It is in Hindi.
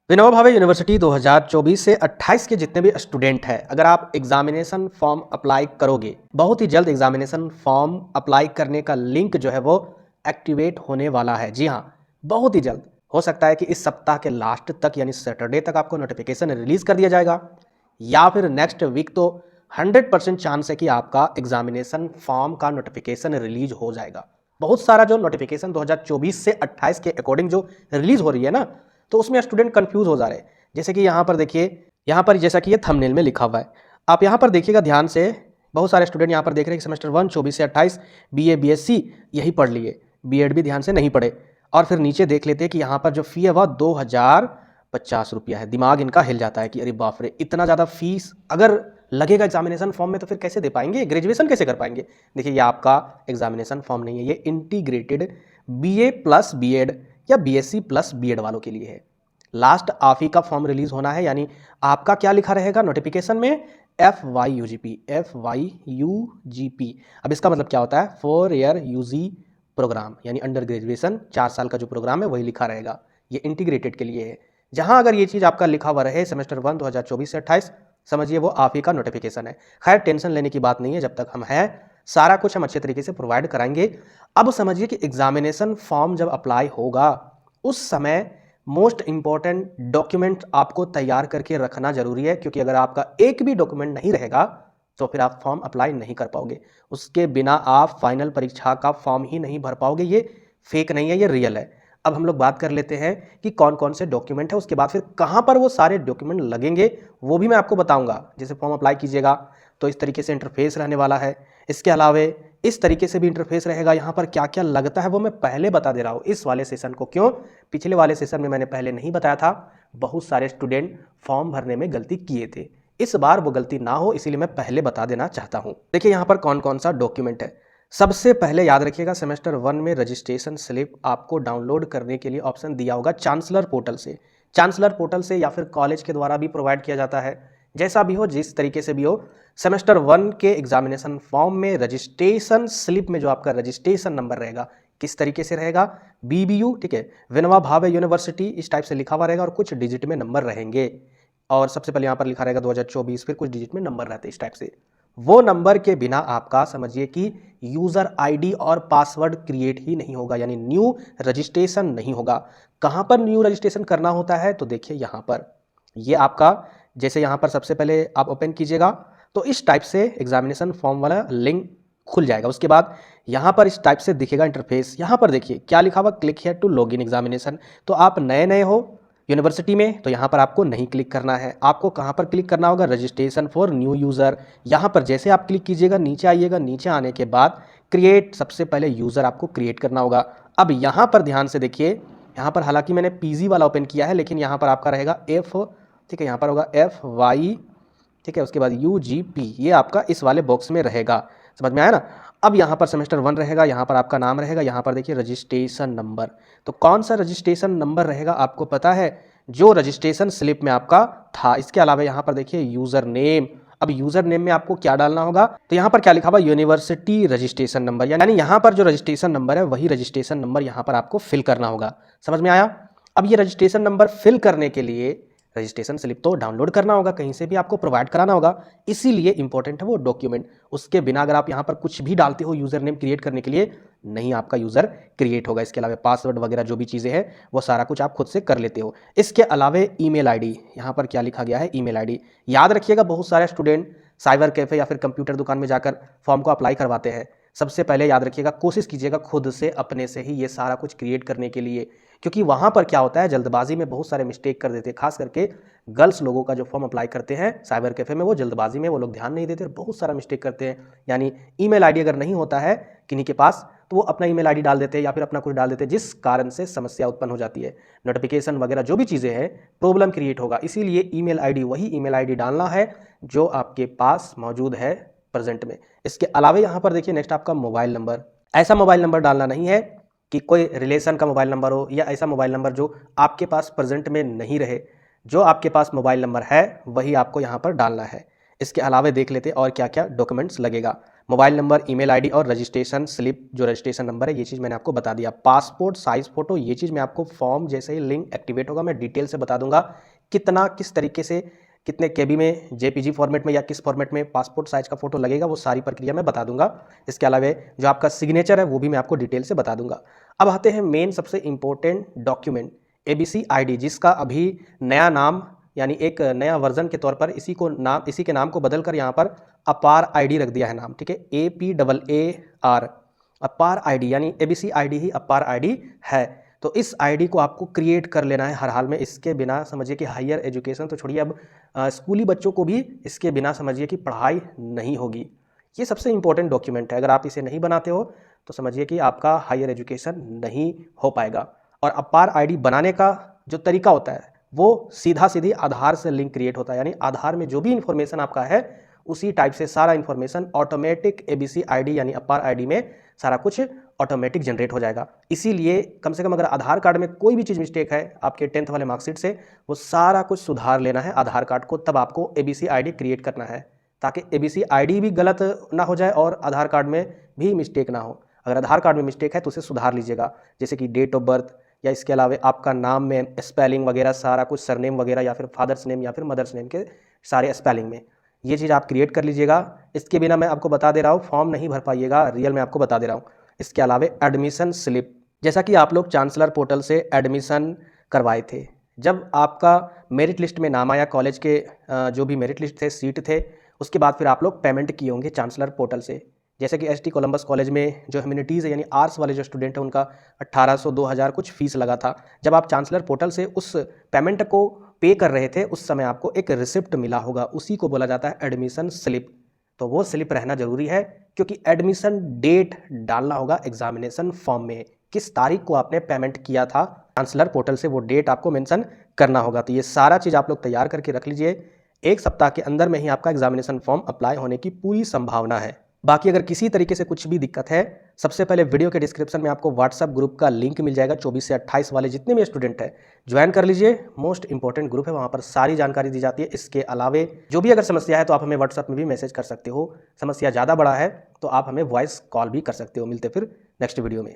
विनोबा भावे यूनिवर्सिटी 2024 से 28 के जितने भी स्टूडेंट हैं, अगर आप एग्जामिनेशन फॉर्म अप्लाई करोगे, बहुत ही जल्द एग्जामिनेशन फॉर्म अप्लाई करने का लिंक जो है वो एक्टिवेट होने वाला है। जी हाँ, बहुत ही जल्द। हो सकता है कि इस सप्ताह के लास्ट तक यानी सैटरडे तक आपको नोटिफिकेशन रिलीज कर दिया जाएगा, या फिर नेक्स्ट वीक तो 100% चांस है कि आपका एग्जामिनेशन फॉर्म का नोटिफिकेशन रिलीज हो जाएगा। बहुत सारा जो नोटिफिकेशन 2024 से 28 के अकॉर्डिंग जो रिलीज हो रही है ना, तो उसमें स्टूडेंट कंफ्यूज हो जा रहे हैं। जैसे कि यहाँ पर देखिए, यहाँ पर जैसा कि ये थंबनेल में लिखा हुआ है, आप यहाँ पर देखिएगा ध्यान से। बहुत सारे स्टूडेंट यहाँ पर देख रहे हैं कि सेमेस्टर 1 24 से 28 बीए बीएससी यही पढ़ लिए, बीएड भी ध्यान से नहीं पढ़े। और फिर नीचे देख लेते हैं कि यहाँ पर जो फी है वह 2050 रुपया है। दिमाग इनका हिल जाता है कि अरे बाप रे, इतना ज़्यादा फीस अगर लगेगा एग्जामिनेशन फॉर्म में तो फिर कैसे दे पाएंगे, ग्रेजुएशन कैसे कर पाएंगे। देखिए, ये आपका एग्जामिनेशन फॉर्म नहीं है, ये इंटीग्रेटेड बीए प्लस बीएड या बीएससी प्लस बीएड वालों के लिए है। लास्ट आप ही का फॉर्म रिलीज होना है, यानी आपका क्या लिखा रहेगा नोटिफिकेशन में, FYUGP। FYUGP अब इसका मतलब क्या होता है, 4 ईयर यूजी प्रोग्राम, यानी अंडर ग्रेजुएशन 4 साल का जो प्रोग्राम है वही लिखा रहेगा। ये इंटीग्रेटेड के लिए है। जहां अगर ये चीज़ आपका लिखा हुआ रहे सेमेस्टर 1 2024 से 28, समझिए वो आप ही का नोटिफिकेशन है। खैर, टेंशन लेने की बात नहीं है, जब तक हम हैं सारा कुछ हम अच्छे तरीके से प्रोवाइड कराएंगे। अब समझिए कि एग्जामिनेशन फॉर्म जब अप्लाई होगा उस समय मोस्ट इंपॉर्टेंट डॉक्यूमेंट आपको तैयार करके रखना जरूरी है, क्योंकि अगर आपका एक भी डॉक्यूमेंट नहीं रहेगा तो फिर आप फॉर्म अप्लाई नहीं कर पाओगे। उसके बिना आप फाइनल परीक्षा का फॉर्म ही नहीं भर पाओगे। ये फेक नहीं है, ये रियल है। अब हम लोग बात कर लेते हैं कि कौन कौन से डॉक्यूमेंट है, उसके बाद फिर कहां पर वो सारे डॉक्यूमेंट लगेंगे वो भी मैं आपको बताऊंगा। जैसे फॉर्म अप्लाई कीजिएगा तो इस तरीके से इंटरफेस रहने वाला है। इसके अलावा इस तरीके से भी इंटरफेस रहेगा। यहाँ पर क्या क्या लगता है वो मैं पहले बता दे रहा हूँ इस वाले सेशन को। क्यों? पिछले वाले सेशन में मैंने पहले नहीं बताया था, बहुत सारे स्टूडेंट फॉर्म भरने में गलती किए थे। इस बार वो गलती ना हो इसीलिए मैं पहले बता देना चाहता हूँ। देखिए यहाँ पर कौन कौन सा डॉक्यूमेंट है। सबसे पहले याद रखिएगा, सेमेस्टर 1 में रजिस्ट्रेशन स्लिप आपको डाउनलोड करने के लिए ऑप्शन दिया होगा चांसलर पोर्टल से। चांसलर पोर्टल से या फिर कॉलेज के द्वारा भी प्रोवाइड किया जाता है। जैसा भी हो, जिस तरीके से भी हो, सेमेस्टर 1 के एग्जामिनेशन फॉर्म में रजिस्ट्रेशन स्लिप में जो आपका रजिस्ट्रेशन नंबर रहेगा, किस तरीके से रहेगा, BBU, ठीक है, विनोबा भावे यूनिवर्सिटी, इस टाइप से लिखा हुआ रहेगा और कुछ डिजिट में नंबर रहेंगे। और सबसे पहले यहाँ पर लिखा रहेगा 2024, फिर कुछ डिजिट में नंबर रहते हैं इस टाइप से। वो नंबर के बिना आपका समझिए कि यूजर आईडी और पासवर्ड क्रिएट ही नहीं होगा, यानी न्यू रजिस्ट्रेशन नहीं होगा। कहाँ पर न्यू रजिस्ट्रेशन करना होता है, तो देखिए यहाँ पर, ये आपका जैसे यहाँ पर सबसे पहले आप ओपन कीजिएगा तो इस टाइप से एग्जामिनेशन फॉर्म वाला लिंक खुल जाएगा। उसके बाद यहाँ पर इस टाइप से दिखेगा इंटरफेस। यहाँ पर देखिए क्या लिखा हुआ, click here to log in examination. तो आप नए नए हो यूनिवर्सिटी में तो यहाँ पर आपको नहीं क्लिक करना है। आपको कहाँ पर क्लिक करना होगा, रजिस्ट्रेशन फॉर न्यू यूज़र। यहाँ पर जैसे आप क्लिक कीजिएगा नीचे आइएगा, नीचे आने के बाद क्रिएट, सबसे पहले यूज़र आपको क्रिएट करना होगा। अब यहाँ पर ध्यान से देखिए, यहाँ पर हालांकि मैंने PG वाला ओपन किया है, लेकिन यहाँ पर आपका रहेगा F, ठीक है, यहाँ पर होगा FY, ठीक है, उसके बाद UGP, ये आपका इस वाले बॉक्स में रहेगा। समझ में आया ना। अब यहाँ पर सेमेस्टर 1 रहेगा, यहाँ पर आपका नाम रहेगा, यहाँ पर देखिए रजिस्ट्रेशन नंबर। तो कौन सा रजिस्ट्रेशन नंबर रहेगा आपको पता है, जो रजिस्ट्रेशन स्लिप में आपका था। इसके अलावा यहाँ पर देखिए यूजर नेम। अब यूजर नेम में आपको क्या डालना होगा, तो यहाँ पर क्या लिखा हुआ, यूनिवर्सिटी रजिस्ट्रेशन नंबर, यानी यहाँ पर जो रजिस्ट्रेशन नंबर है वही रजिस्ट्रेशन नंबर यहाँ पर आपको फिल करना होगा। समझ में आया। अब ये रजिस्ट्रेशन नंबर फिल करने के लिए रजिस्ट्रेशन स्लिप तो डाउनलोड करना होगा, कहीं से भी आपको प्रोवाइड कराना होगा, इसीलिए इंपॉर्टेंट है वो डॉक्यूमेंट। उसके बिना अगर आप यहाँ पर कुछ भी डालते हो यूजर नेम क्रिएट करने के लिए, नहीं आपका यूजर क्रिएट होगा। इसके अलावा पासवर्ड वगैरह जो भी चीज़ें हैं वो सारा कुछ आप खुद से कर लेते हो। इसके अलावा ईमेल आईडी, यहाँ पर क्या लिखा गया है, ईमेल आईडी। याद रखिएगा, बहुत सारे स्टूडेंट साइबर कैफे या फिर कंप्यूटर दुकान में जाकर फॉर्म को अप्लाई करवाते हैं। सबसे पहले याद रखिएगा, कोशिश कीजिएगा खुद से अपने से ही ये सारा कुछ क्रिएट करने के लिए, क्योंकि वहाँ पर क्या होता है, जल्दबाजी में बहुत सारे मिस्टेक कर देते हैं। खास करके गर्ल्स लोगों का जो फॉर्म अप्लाई करते हैं साइबर कैफे में, वो जल्दबाजी में वो लोग ध्यान नहीं देते, बहुत सारा मिस्टेक करते हैं। यानी ईमेल आईडी अगर नहीं होता है किन्हीं के पास तो वो अपना ईमेल आईडी डाल देते हैं या फिर अपना कुछ डाल देते हैं, जिस कारण से समस्या उत्पन्न हो जाती है। नोटिफिकेशन वगैरह जो भी चीज़ें हैं, प्रॉब्लम क्रिएट होगा। इसीलिए ईमेल आईडी वही ईमेल आईडी डालना है जो आपके पास मौजूद है प्रेजेंट में। इसके अलावा यहाँ पर देखिए नेक्स्ट आपका मोबाइल नंबर। ऐसा मोबाइल नंबर डालना नहीं है कि कोई रिलेशन का मोबाइल नंबर हो, या ऐसा मोबाइल नंबर जो आपके पास प्रेजेंट में नहीं रहे। जो आपके पास मोबाइल नंबर है वही आपको यहाँ पर डालना है। इसके अलावा देख लेते हैं और क्या क्या डॉक्यूमेंट्स लगेगा। मोबाइल नंबर, ईमेल आईडी और रजिस्ट्रेशन स्लिप, जो रजिस्ट्रेशन नंबर है, ये चीज़ मैंने आपको बता दिया। पासपोर्ट साइज़ फ़ोटो, ये चीज़ मैं आपको फॉर्म जैसे ही लिंक एक्टिवेट होगा मैं डिटेल से बता दूंगा, कितना किस तरीके से कितने केबी में, जेपीजी फॉर्मेट में या किस फॉर्मेट में पासपोर्ट साइज का फोटो लगेगा, वो सारी प्रक्रिया मैं बता दूंगा। इसके अलावा जो आपका सिग्नेचर है वो भी मैं आपको डिटेल से बता दूंगा। अब आते हैं मेन सबसे इंपॉर्टेंट डॉक्यूमेंट, एबीसी आईडी, जिसका अभी नया नाम यानी एक नया वर्जन के तौर पर इसी के नाम को बदलकर यहाँ पर अपार आईडी रख दिया है नाम, ठीक है, APAAR, अपार आईडी, यानी एबीसी आईडी ही अपार आईडी है। तो इस आईडी को आपको क्रिएट कर लेना है हर हाल में। इसके बिना समझिए कि हायर एजुकेशन तो छोड़िए, अब स्कूली बच्चों को भी इसके बिना समझिए कि पढ़ाई नहीं होगी। ये सबसे इंपॉर्टेंट डॉक्यूमेंट है, अगर आप इसे नहीं बनाते हो तो समझिए कि आपका हायर एजुकेशन नहीं हो पाएगा। और अपार आईडी बनाने का जो तरीका होता है वो सीधी आधार से लिंक क्रिएट होता है, यानी आधार में जो भी इंफॉर्मेशन आपका है उसी टाइप से सारा इंफॉर्मेशन ऑटोमेटिक एबीसी आईडी यानी अपार आईडी में सारा कुछ ऑटोमेटिक जनरेट हो जाएगा। इसीलिए कम से कम अगर आधार कार्ड में कोई भी चीज़ मिस्टेक है आपके 10th वाले मार्कशीट से, वो सारा कुछ सुधार लेना है आधार कार्ड को, तब आपको एबीसी आईडी क्रिएट करना है, ताकि एबीसी आईडी भी गलत ना हो जाए और आधार कार्ड में भी मिस्टेक ना हो। अगर आधार कार्ड में मिस्टेक है तो उसे सुधार लीजिएगा, जैसे कि डेट ऑफ बर्थ या इसके अलावा आपका नाम में स्पेलिंग वगैरह सारा कुछ, सरनेम वगैरह या फिर फादर्स नेम या फिर मदर्स नेम के सारे स्पेलिंग में, ये चीज़ आप क्रिएट कर लीजिएगा। इसके बिना मैं आपको बता दे रहा हूँ फॉर्म नहीं भर पाइएगा, रियल में आपको बता दे रहा हूँ। इसके अलावा एडमिशन स्लिप, जैसा कि आप लोग चांसलर पोर्टल से एडमिशन करवाए थे, जब आपका मेरिट लिस्ट में नाम आया, कॉलेज के जो भी मेरिट लिस्ट थे, सीट थे, उसके बाद फिर आप लोग पेमेंट किए होंगे चांसलर पोर्टल से। जैसे कि एसटी कोलंबस कॉलेज में जो ह्यूमैनिटीज़ है यानी आर्ट्स वाले जो स्टूडेंट हैं उनका 1800 2000 कुछ फीस लगा था। जब आप चांसलर पोर्टल से उस पेमेंट को पे कर रहे थे उस समय आपको एक रिसिप्ट मिला होगा, उसी को बोला जाता है एडमिशन स्लिप। तो वो स्लिप रहना जरूरी है, क्योंकि एडमिशन डेट डालना होगा एग्जामिनेशन फॉर्म में, किस तारीख को आपने पेमेंट किया था चांसलर पोर्टल से, वो डेट आपको मेंशन करना होगा। तो ये सारा चीज़ आप लोग तैयार करके रख लीजिए, एक सप्ताह के अंदर में ही आपका एग्जामिनेशन फॉर्म अप्लाई होने की पूरी संभावना है। बाकी अगर किसी तरीके से कुछ भी दिक्कत है, सबसे पहले वीडियो के डिस्क्रिप्शन में आपको व्हाट्सएप ग्रुप का लिंक मिल जाएगा, 24 से 28 वाले जितने भी स्टूडेंट हैं ज्वाइन कर लीजिए, मोस्ट इंपॉर्टेंट ग्रुप है, वहाँ पर सारी जानकारी दी जाती है। इसके अलावे जो भी अगर समस्या है तो आप हमें व्हाट्सएप में भी मैसेज कर सकते हो, समस्या ज़्यादा बड़ा है तो आप हमें वॉइस कॉल भी कर सकते हो। मिलते फिर नेक्स्ट वीडियो में।